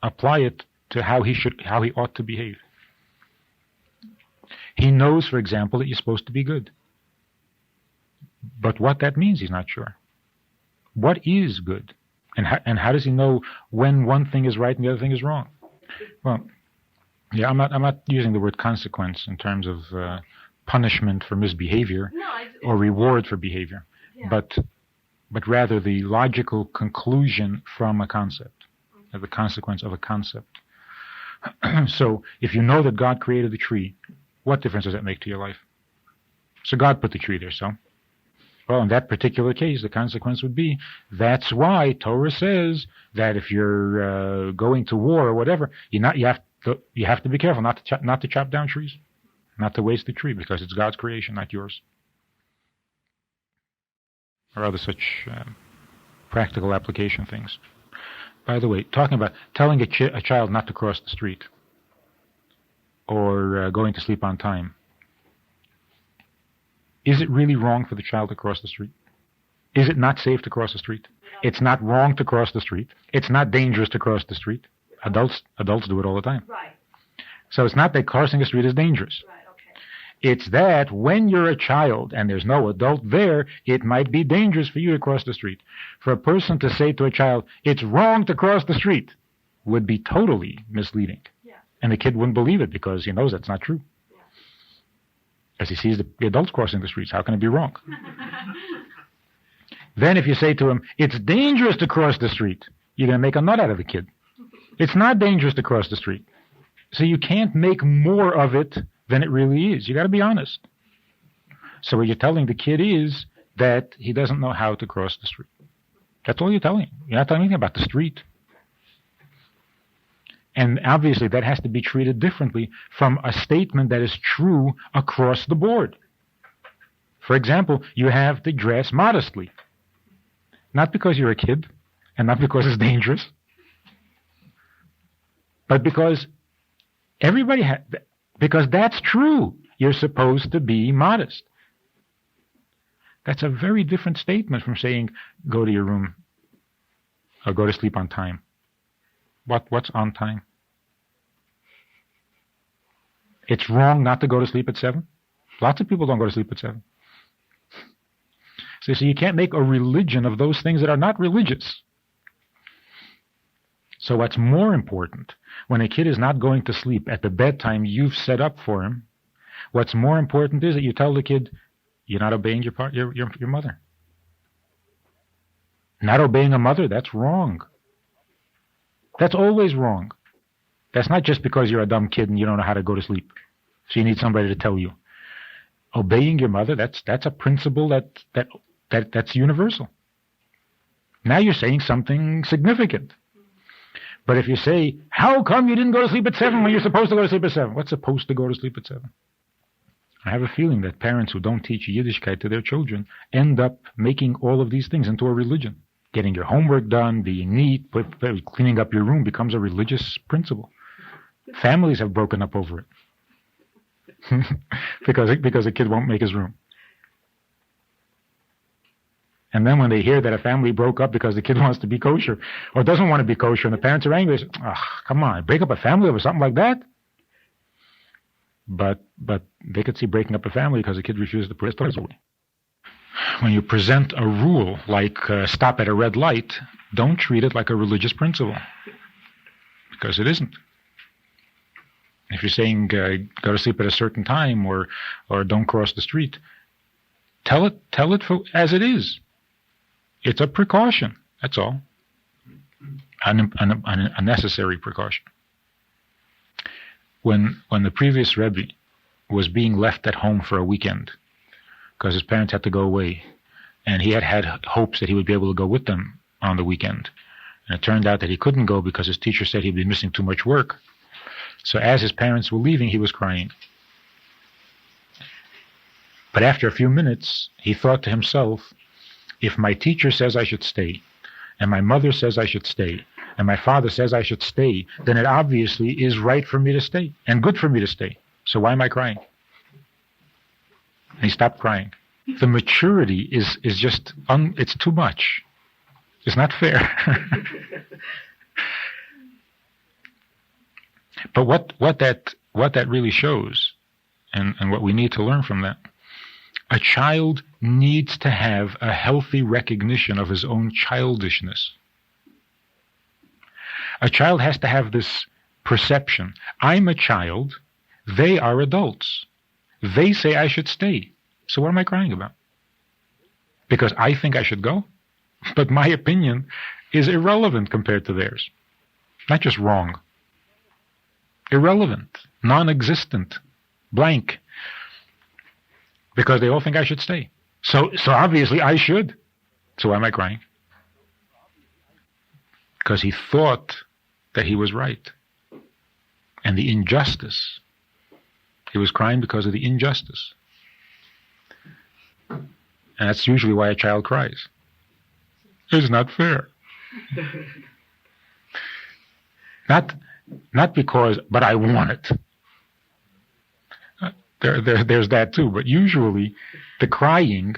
apply it to how he ought to behave. He knows, for example, that you're supposed to be good. But what that means, he's not sure. What is good? And how does he know when one thing is right and the other thing is wrong? Well, yeah, I'm not using the word consequence in terms of punishment for misbehavior or reward for behavior, yeah. but rather the logical conclusion from a concept, or the consequence of a concept. So if you know that God created the tree, what difference does that make to your life? So God put the tree there, so? Well, in that particular case, the consequence would be, that's why Torah says that if you're going to war or whatever, you have to be careful not to chop down trees, not to waste the tree, because it's God's creation, not yours. Or other such practical application things. By the way, talking about telling a child not to cross the street, or going to sleep on time. Is it really wrong for the child to cross the street? Is it not safe to cross the street? It's not wrong to cross the street. It's not dangerous to cross the street. Adults do it all the time. Right. So it's not that crossing the street is dangerous. Right, okay. It's that when you're a child and there's no adult there, it might be dangerous for you to cross the street. For a person to say to a child, it's wrong to cross the street, would be totally misleading. And the kid wouldn't believe it because he knows that's not true. Yeah. As he sees the adults crossing the streets, how can it be wrong? Then if you say to him, it's dangerous to cross the street, you're going to make a nut out of the kid. It's not dangerous to cross the street. So you can't make more of it than it really is. You got to be honest. So what you're telling the kid is that he doesn't know how to cross the street. That's all you're telling him. You're not telling anything about the street. And obviously that has to be treated differently from a statement that is true across the board. For example, you have to dress modestly. Not because you're a kid, and not because it's dangerous, but because because that's true. You're supposed to be modest. That's a very different statement from saying, go to your room, or go to sleep on time. What's on time? It's wrong not to go to sleep at 7. Lots of people don't go to sleep at 7. So you can't make a religion of those things that are not religious. So what's more important, when a kid is not going to sleep at the bedtime you've set up for him, what's more important is that you tell the kid, you're not obeying your mother. Not obeying a mother, that's wrong. That's always wrong. That's not just because you're a dumb kid and you don't know how to go to sleep. So you need somebody to tell you. Obeying your mother, that's a principle that's universal. Now you're saying something significant. But if you say, how come you didn't go to sleep at 7 when you're supposed to go to sleep at 7? What's supposed to go to sleep at 7? I have a feeling that parents who don't teach Yiddishkeit to their children end up making all of these things into a religion. Getting your homework done, being neat, cleaning up your room becomes a religious principle. Families have broken up over it. because a kid won't make his room. And then when they hear that a family broke up because the kid wants to be kosher or doesn't want to be kosher and the parents are angry, they say, come on, break up a family over something like that? But they could see breaking up a family because the kid refuses to put his toys away. When you present a rule like stop at a red light, don't treat it like a religious principle, because it isn't. If you're saying go to sleep at a certain time or don't cross the street, tell it as it is. It's a precaution. That's all. A necessary precaution. When the previous Rabbi was being left at home for a weekend because his parents had to go away, and he had hopes that he would be able to go with them on the weekend, and it turned out that he couldn't go because his teacher said he'd be missing too much work. So as his parents were leaving, he was crying. But after a few minutes, he thought to himself, if my teacher says I should stay, and my mother says I should stay, and my father says I should stay, then it obviously is right for me to stay, and good for me to stay. So why am I crying? And he stopped crying. The maturity is just, it's too much. It's not fair. But what that really shows, and what we need to learn from that, a child needs to have a healthy recognition of his own childishness. A child has to have this perception. I'm a child, they are adults. They say I should stay. So what am I crying about? Because I think I should go? But my opinion is irrelevant compared to theirs. Not just wrong. Irrelevant, non-existent, blank. Because they all think I should stay. So obviously I should. So why am I crying? Because he thought that he was right. And the injustice. He was crying because of the injustice. And that's usually why a child cries. It's not fair. Not because, but I want it. There's that too. But usually the crying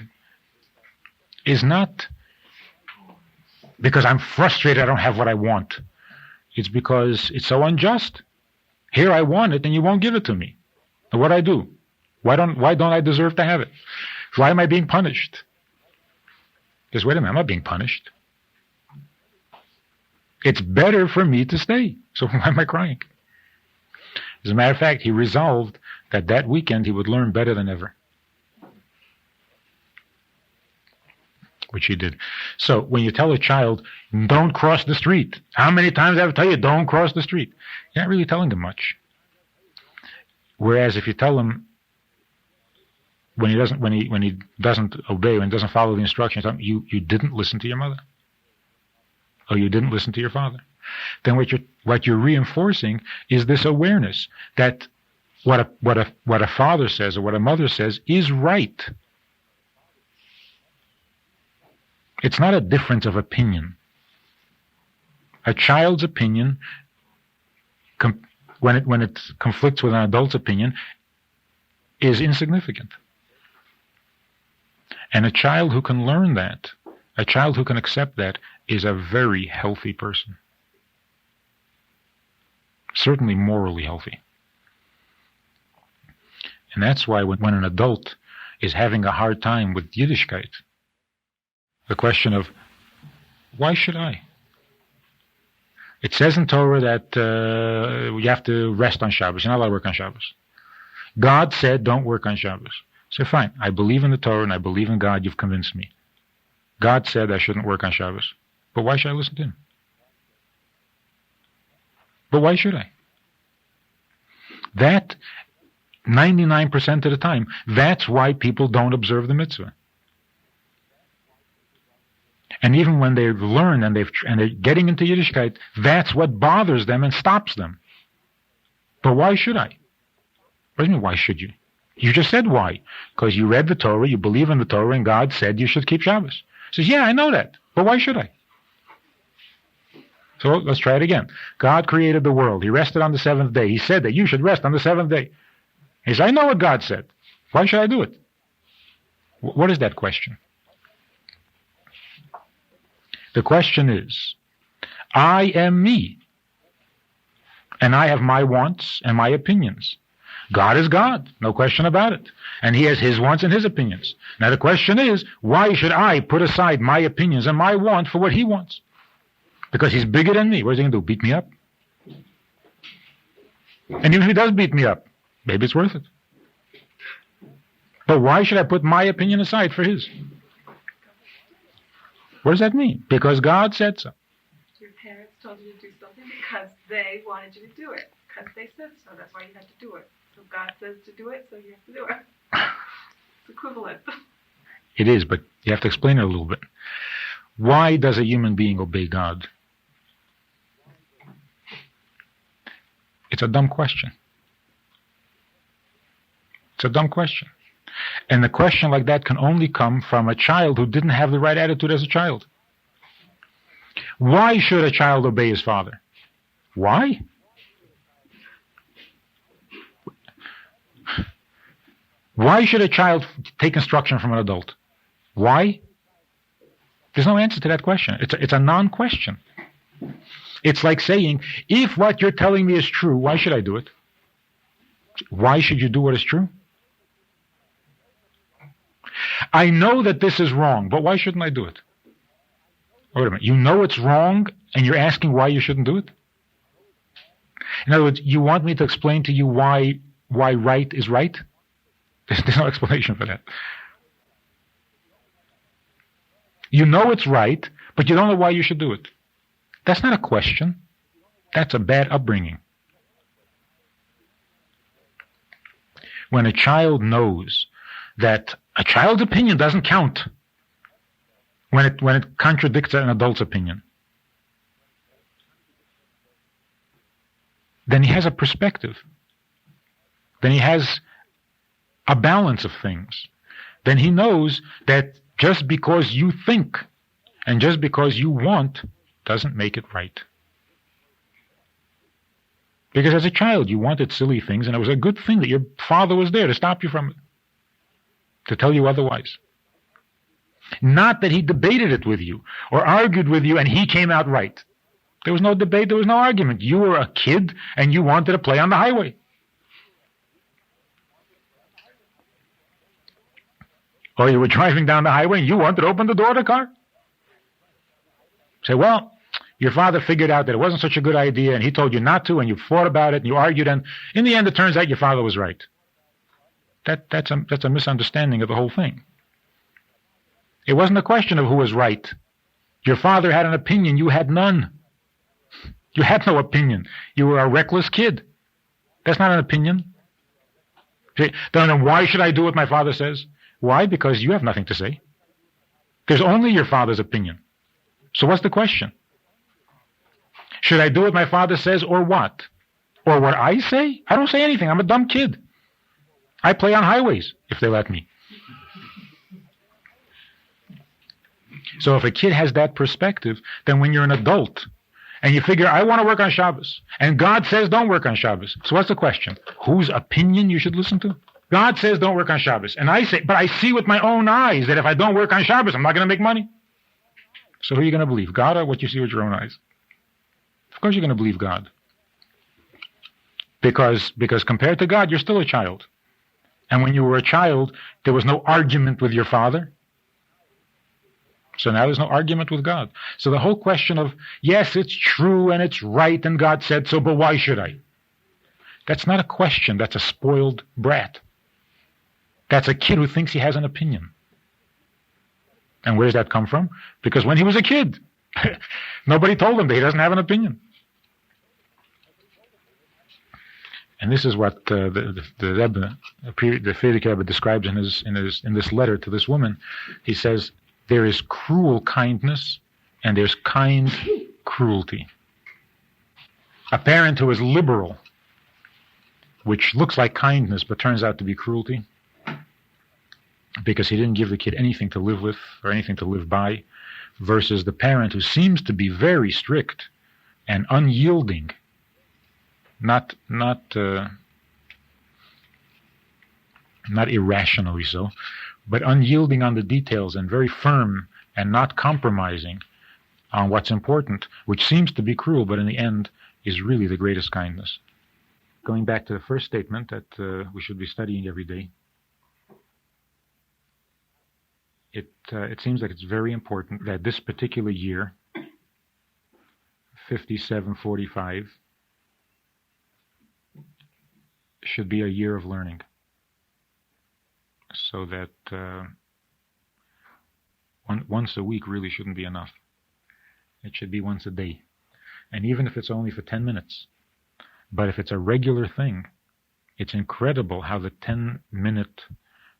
is not because I'm frustrated I don't have what I want. It's because it's so unjust. Here I want it and you won't give it to me. And what I do? Why don't I deserve to have it? Why am I being punished? Because wait a minute, I'm not being punished. It's better for me to stay. So why am I crying? As a matter of fact, he resolved that weekend he would learn better than ever. Which he did. So when you tell a child, don't cross the street, how many times I have to tell you, don't cross the street? You're not really telling him much. Whereas if you tell him, when he doesn't obey, when he doesn't follow the instructions, you didn't listen to your mother. Oh, you didn't listen to your father. Then what you're reinforcing is this awareness that what a father says or what a mother says is right. It's not a difference of opinion. A child's opinion, when it conflicts with an adult's opinion, is insignificant. And a child who can learn that, a child who can accept that, is a very healthy person. Certainly morally healthy. And that's why when an adult is having a hard time with Yiddishkeit, the question of, why should I? It says in Torah that you have to rest on Shabbos. You're not allowed to work on Shabbos. God said, don't work on Shabbos. So fine, I believe in the Torah and I believe in God. You've convinced me. God said I shouldn't work on Shabbos. But why should I listen to him? But why should I? That, 99% of the time, that's why people don't observe the mitzvah. And even when they've learned and they're getting into Yiddishkeit, that's what bothers them and stops them. But why should I? What do you mean, why should you? You just said why. Because you read the Torah, you believe in the Torah, and God said you should keep Shabbos. He says, yeah, I know that. But why should I? So let's try it again. God created the world. He rested on the seventh day. He said that you should rest on the seventh day. He says, I know what God said. Why should I do it? What is that question? The question is, I am me. And I have my wants and my opinions. God is God, no question about it. And he has his wants and his opinions. Now the question is, why should I put aside my opinions and my want for what he wants? Because he's bigger than me. What is he going to do? Beat me up? And even if he does beat me up, maybe it's worth it. But why should I put my opinion aside for his? What does that mean? Because God said so. Your parents told you to do something because they wanted you to do it. Because they said so. That's why you had to do it. So God says to do it, so you have to do it. It's equivalent. It is, but you have to explain it a little bit. Why does a human being obey God? It's a dumb question. It's a dumb question. And the question like that can only come from a child who didn't have the right attitude as a child. Why should a child obey his father? Why? Why should a child take instruction from an adult? Why? There's no answer to that question. It's a non-question. It's like saying, if what you're telling me is true, why should I do it? Why should you do what is true? I know that this is wrong, but why shouldn't I do it? Wait a minute. You know it's wrong, and you're asking why you shouldn't do it? In other words, you want me to explain to you why right is right? There's no explanation for that. You know it's right, but you don't know why you should do it. That's not a question. That's a bad upbringing. When a child knows that a child's opinion doesn't count when it contradicts an adult's opinion, then he has a perspective. Then he has a balance of things. Then he knows that just because you think and just because you want doesn't make it right. Because as a child you wanted silly things, and it was a good thing that your father was there to stop you from it, to tell you otherwise. Not that he debated it with you or argued with you and he came out right. There was no debate, there was no argument. You were a kid and you wanted to play on the highway. Or you were driving down the highway and you wanted to open the door of the car. Say, well, your father figured out that it wasn't such a good idea and he told you not to and you fought about it and you argued, and in the end it turns out your father was right. That's a misunderstanding of the whole thing. It wasn't a question of who was right. Your father had an opinion, you had none. You had no opinion. You were a reckless kid. That's not an opinion. Then why should I do what my father says? Why? Because you have nothing to say. There's only your father's opinion. So what's the question? Should I do what my father says or what? Or what I say? I don't say anything. I'm a dumb kid. I play on highways if they let me. So if a kid has that perspective, then when you're an adult and you figure, I want to work on Shabbos, and God says don't work on Shabbos. So what's the question? Whose opinion you should listen to? God says don't work on Shabbos. And I say, but I see with my own eyes that if I don't work on Shabbos, I'm not going to make money. So who are you going to believe? God or what you see with your own eyes? Of course you're going to believe God. Because compared to God, you're still a child. And when you were a child, there was no argument with your father. So now there's no argument with God. So the whole question of, yes, it's true and it's right and God said so, but why should I? That's not a question. That's a spoiled brat. That's a kid who thinks he has an opinion. And where does that come from? Because when he was a kid, nobody told him that he doesn't have an opinion. And this is what the Rebbe, the Frierdiker Rebbe, describes in this letter to this woman. He says, there is cruel kindness and there's kind cruelty. A parent who is liberal, which looks like kindness but turns out to be cruelty, because he didn't give the kid anything to live with or anything to live by, versus the parent who seems to be very strict and unyielding, not irrationally so, but unyielding on the details and very firm and not compromising on what's important, which seems to be cruel, but in the end is really the greatest kindness. Going back to the first statement that we should be studying every day, it seems like it's very important that this particular year, 5745, should be a year of learning. So that once a week really shouldn't be enough. It should be once a day. And even if it's only for 10 minutes. But if it's a regular thing, it's incredible how the 10-minute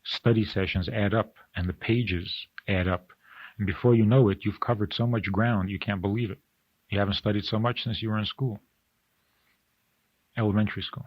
study sessions add up and the pages add up. And before you know it, you've covered so much ground, you can't believe it. You haven't studied so much since you were in school. Elementary school.